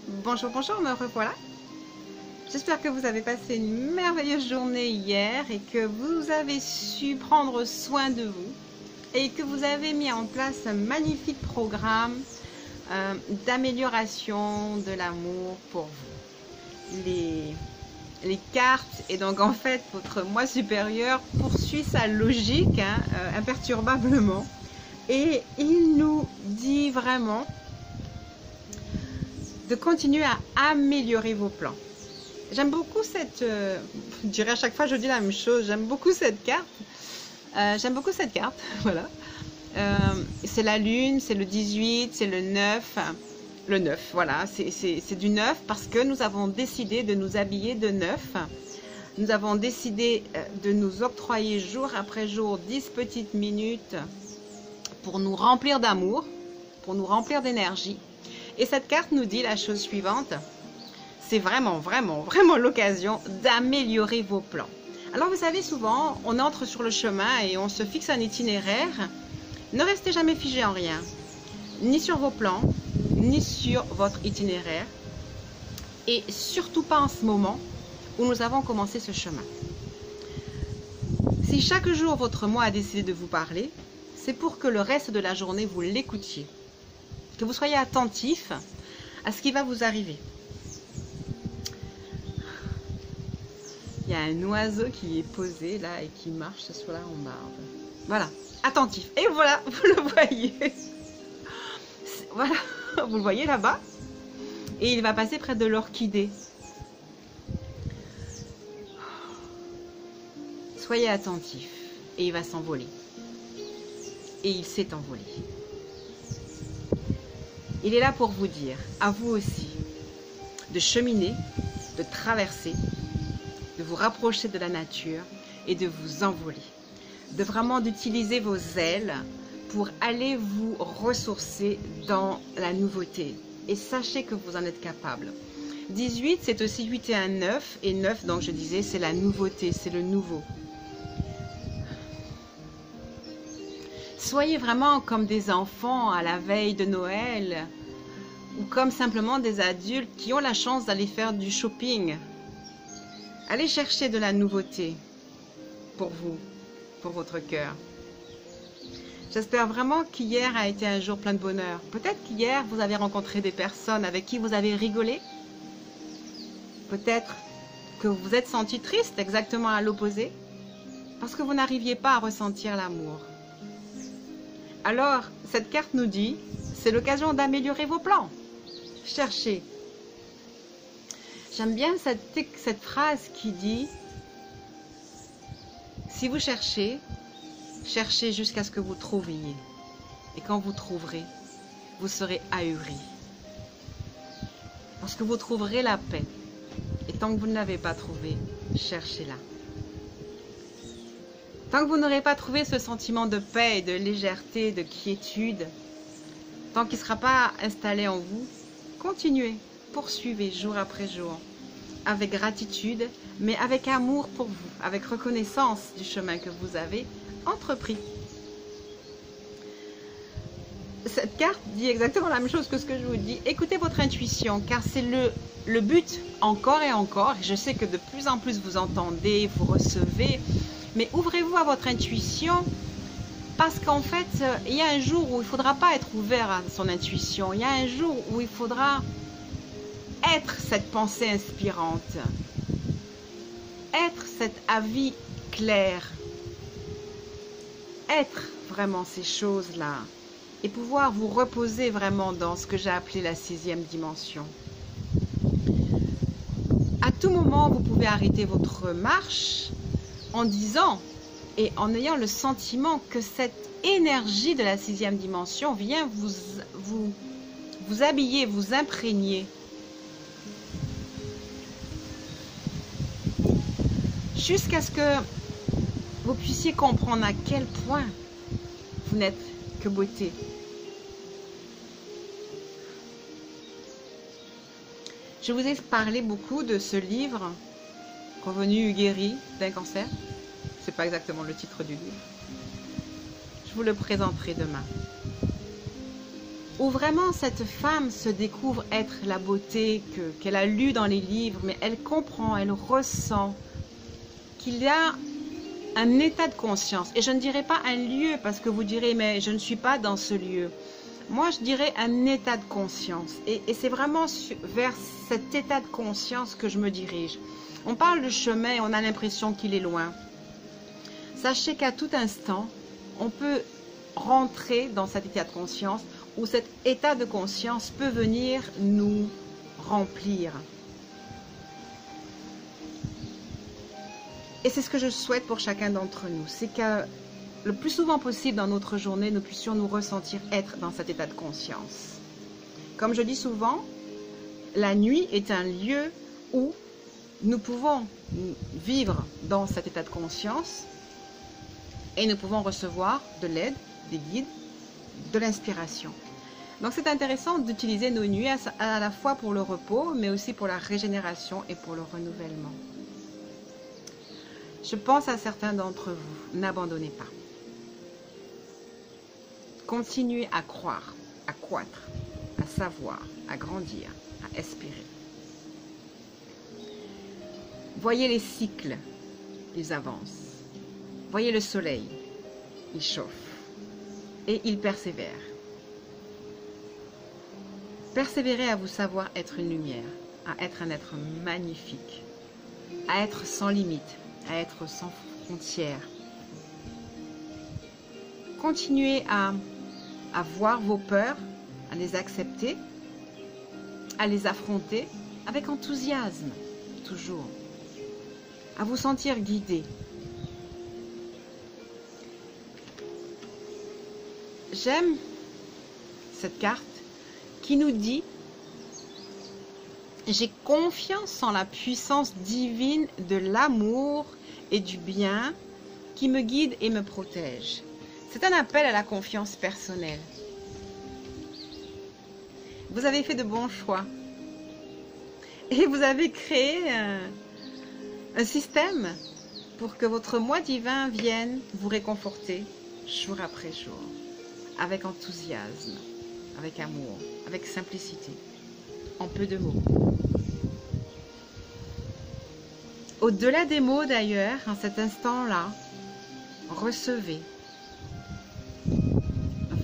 Bonjour, bonjour, me revoilà. J'espère que vous avez passé une merveilleuse journée hier et que vous avez su prendre soin de vous et que vous avez mis en place un magnifique programme d'amélioration de l'amour pour vous. Les cartes, et donc en fait votre moi supérieur poursuit sa logique imperturbablement, et il nous dit vraiment de continuer à améliorer vos plans. J'aime beaucoup cette, je dirais à chaque fois je dis la même chose, j'aime beaucoup cette carte, voilà. C'est la lune, c'est le 18, c'est le 9, voilà, c'est du 9 parce que nous avons décidé de nous habiller de 9. Nous avons décidé de nous octroyer jour après jour 10 petites minutes pour nous remplir d'amour, pour nous remplir d'énergie. Et cette carte nous dit la chose suivante: c'est vraiment l'occasion d'améliorer vos plans. Alors vous savez, souvent on entre sur le chemin et on se fixe un itinéraire. Ne restez jamais figé en rien, ni sur vos plans, ni sur votre itinéraire, et surtout pas en ce moment où nous avons commencé ce chemin. Si chaque jour votre moi a décidé de vous parler, c'est pour que le reste de la journée vous l'écoutiez, que vous soyez attentif à ce qui va vous arriver. Il y a un oiseau qui est posé là et qui marche sur la rambarde. Voilà, attentif. Et voilà, vous le voyez. Voilà, vous le voyez là-bas. Et il va passer près de l'orchidée. Soyez attentif. Et il va s'envoler. Et il s'est envolé. Il est là pour vous dire, à vous aussi, de cheminer, de traverser, de vous rapprocher de la nature et de vous envoler. De vraiment d'utiliser vos ailes pour aller vous ressourcer dans la nouveauté. Et sachez que vous en êtes capable. 18, c'est aussi 8 et un 9. Et 9, donc je disais, c'est la nouveauté, c'est le nouveau. Soyez vraiment comme des enfants à la veille de Noël, ou comme simplement des adultes qui ont la chance d'aller faire du shopping. Allez chercher de la nouveauté pour vous, pour votre cœur. J'espère vraiment qu'hier a été un jour plein de bonheur. Peut-être qu'hier, vous avez rencontré des personnes avec qui vous avez rigolé. Peut-être que vous vous êtes senti triste, exactement à l'opposé, parce que vous n'arriviez pas à ressentir l'amour. Alors, cette carte nous dit, c'est l'occasion d'améliorer vos plans. Cherchez. J'aime bien cette phrase qui dit, si vous cherchez, cherchez jusqu'à ce que vous trouviez. Et quand vous trouverez, vous serez ahuri. Parce que vous trouverez la paix. Et tant que vous ne l'avez pas trouvée, cherchez-la. Tant que vous n'aurez pas trouvé ce sentiment de paix et de légèreté, de quiétude, tant qu'il ne sera pas installé en vous, continuez, poursuivez jour après jour, avec gratitude, mais avec amour pour vous, avec reconnaissance du chemin que vous avez entrepris. Cette carte dit exactement la même chose que ce que je vous dis. Écoutez votre intuition, car c'est le but encore et encore. Je sais que de plus en plus vous entendez, vous recevez, mais ouvrez-vous à votre intuition, parce qu'en fait, il y a un jour où il ne faudra pas être ouvert à son intuition. Il y a un jour où il faudra être cette pensée inspirante, être cet avis clair, être vraiment ces choses-là, et pouvoir vous reposer vraiment dans ce que j'ai appelé la 6e dimension. À tout moment, vous pouvez arrêter votre marche en disant et en ayant le sentiment que cette énergie de la 6e dimension vient vous habiller, vous imprégner. Jusqu'à ce que vous puissiez comprendre à quel point vous n'êtes que beauté. Je vous ai parlé beaucoup de ce livre, Revenu guéri d'un cancer. C'est pas exactement le titre du livre. Je vous le présenterai demain. où vraiment cette femme se découvre être la beauté qu'elle a lue dans les livres, mais elle comprend, elle ressent qu'il y a un état de conscience. Et je ne dirais pas un lieu, parce que vous direz, mais je ne suis pas dans ce lieu. Moi, je dirais un état de conscience. Et c'est vraiment vers cet état de conscience que je me dirige. On parle de chemin et on a l'impression qu'il est loin. Sachez qu'à tout instant, on peut rentrer dans cet état de conscience, où cet état de conscience peut venir nous remplir. Et c'est ce que je souhaite pour chacun d'entre nous, c'est que le plus souvent possible dans notre journée, nous puissions nous ressentir être dans cet état de conscience. Comme je dis souvent, la nuit est un lieu où nous pouvons vivre dans cet état de conscience et nous pouvons recevoir de l'aide, des guides, de l'inspiration. Donc c'est intéressant d'utiliser nos nuits à la fois pour le repos, mais aussi pour la régénération et pour le renouvellement. Je pense à certains d'entre vous, n'abandonnez pas. Continuez à croire, à croître, à savoir, à grandir, à espérer. Voyez les cycles, ils avancent. Voyez le soleil, il chauffe et il persévère. Persévérez à vous savoir être une lumière, à être un être magnifique, à être sans limite, à être sans frontières. Continuez à voir vos peurs, à les accepter, à les affronter avec enthousiasme, toujours, à vous sentir guidé. J'aime cette carte qui nous dit « J'ai confiance en la puissance divine de l'amour et du bien qui me guide et me protège. » C'est un appel à la confiance personnelle. Vous avez fait de bons choix. Et vous avez créé un système pour que votre moi divin vienne vous réconforter jour après jour, avec enthousiasme, avec amour, avec simplicité, en peu de mots. Au-delà des mots d'ailleurs, en cet instant-là, recevez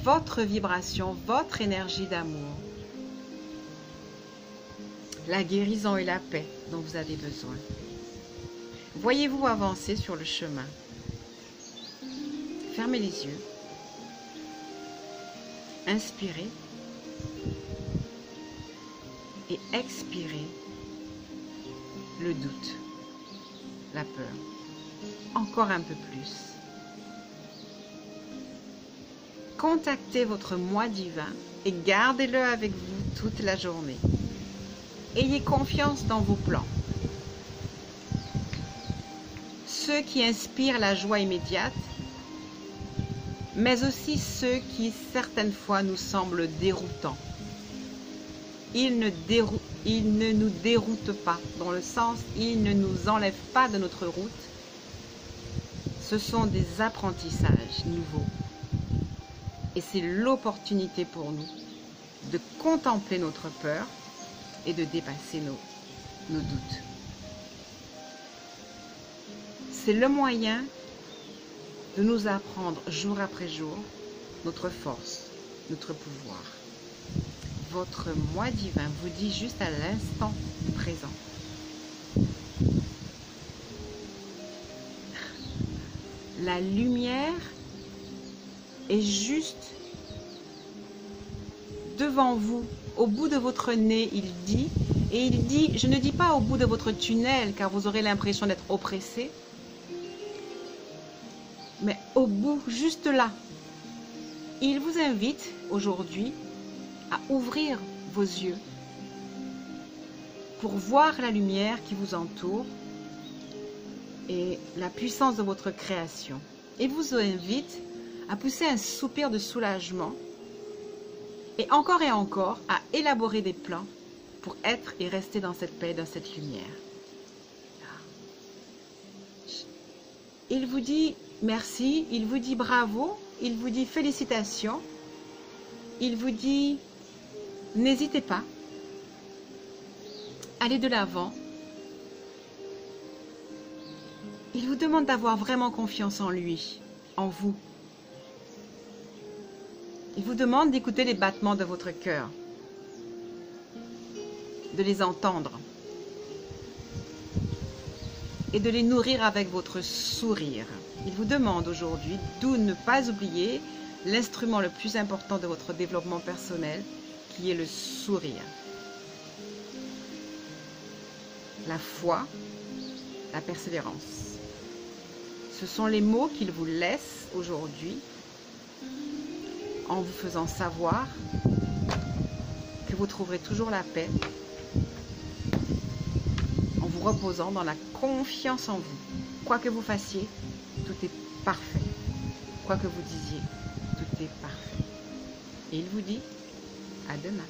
votre vibration, votre énergie d'amour, la guérison et la paix dont vous avez besoin. Voyez-vous avancer sur le chemin. Fermez les yeux. Inspirez et expirez le doute, la peur. Encore un peu plus. Contactez votre moi divin et gardez-le avec vous toute la journée. Ayez confiance dans vos plans. Ceux qui inspirent la joie immédiate, mais aussi ceux qui certaines fois nous semblent déroutants. Ils ne nous déroutent pas, dans le sens, ils ne nous enlèvent pas de notre route. Ce sont des apprentissages nouveaux. Et c'est l'opportunité pour nous de contempler notre peur et de dépasser nos doutes. C'est le moyen de nous apprendre jour après jour notre force, notre pouvoir. Votre moi divin vous dit juste à l'instant présent. La lumière est juste devant vous, au bout de votre nez, il dit. Et il dit, je ne dis pas au bout de votre tunnel, car vous aurez l'impression d'être oppressé, mais au bout, juste là. Il vous invite aujourd'hui à ouvrir vos yeux pour voir la lumière qui vous entoure et la puissance de votre création. Il vous invite à pousser un soupir de soulagement et encore à élaborer des plans pour être et rester dans cette paix, dans cette lumière. Il vous dit merci, il vous dit bravo, il vous dit félicitations Il vous dit, n'hésitez pas, allez de l'avant. Il vous demande d'avoir vraiment confiance en lui, en vous. Il vous demande d'écouter les battements de votre cœur, de les entendre et de les nourrir avec votre sourire. Il vous demande aujourd'hui de ne pas oublier l'instrument le plus important de votre développement personnel, qui est le sourire. La foi, la persévérance. Ce sont les mots qu'il vous laisse aujourd'hui en vous faisant savoir que vous trouverez toujours la paix en vous reposant dans la confiance en vous. Quoi que vous fassiez, tout est parfait. Quoi que vous disiez, tout est parfait. Et il vous dit à demain.